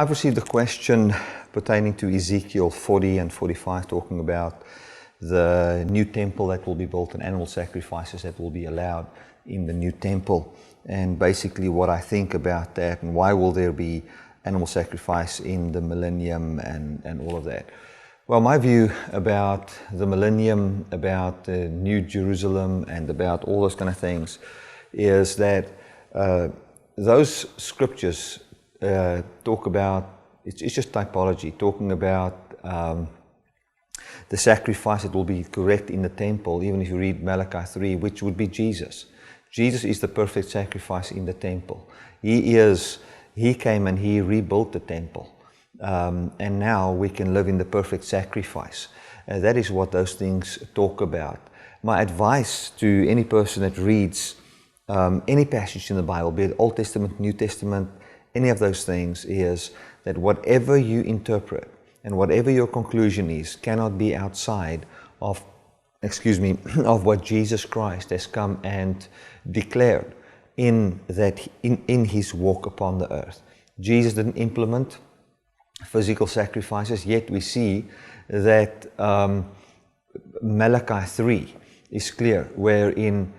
I've received a question pertaining to Ezekiel 40 and 45, talking about the new temple that will be built and animal sacrifices that will be allowed in the new temple. And basically what I think about that, and why will there be animal sacrifice in the millennium and all of that. Well, my view about the millennium, about the New Jerusalem, and about all those kind of things is that those scriptures talk about, it's just typology, talking about the sacrifice that will be correct in the temple. Even if you read Malachi 3, which would be Jesus. Jesus is the perfect sacrifice in the temple. He came and He rebuilt the temple. And now we can live in the perfect sacrifice. That is what those things talk about. My advice to any person that reads any passage in the Bible, be it Old Testament, New Testament, any of those things, is that whatever you interpret and whatever your conclusion is cannot be outside of, of what Jesus Christ has come and declared in His walk upon the earth. Jesus didn't implement physical sacrifices, yet we see that Malachi 3 is clear, wherein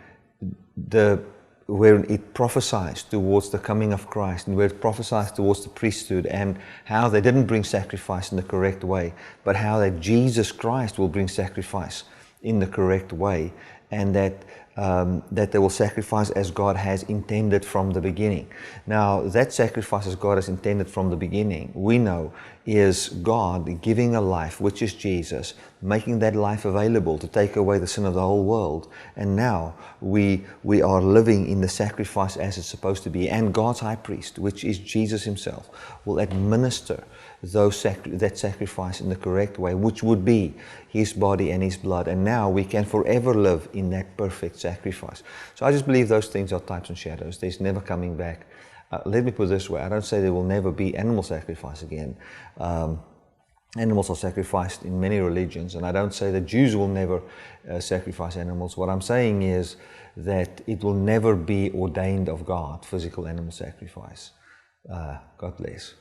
it prophesies towards the coming of Christ, and where it prophesies towards the priesthood, and how they didn't bring sacrifice in the correct way, but how that Jesus Christ will bring sacrifice in the correct way, and that they will sacrifice as God has intended from the beginning. Now, that sacrifice as God has intended from the beginning, we know, is God giving a life, which is Jesus, making that life available to take away the sin of the whole world. And now we are living in the sacrifice as it's supposed to be. And God's high priest, which is Jesus Himself, will administer that sacrifice in the correct way, which would be His body and His blood. And now we can forever live in that perfect sacrifice. So I just believe those things are types and shadows. There's never coming back. Let me put it this way, I don't say there will never be animal sacrifice again. Animals are sacrificed in many religions, and I don't say that Jews will never sacrifice animals. What I'm saying is that it will never be ordained of God, physical animal sacrifice. God bless.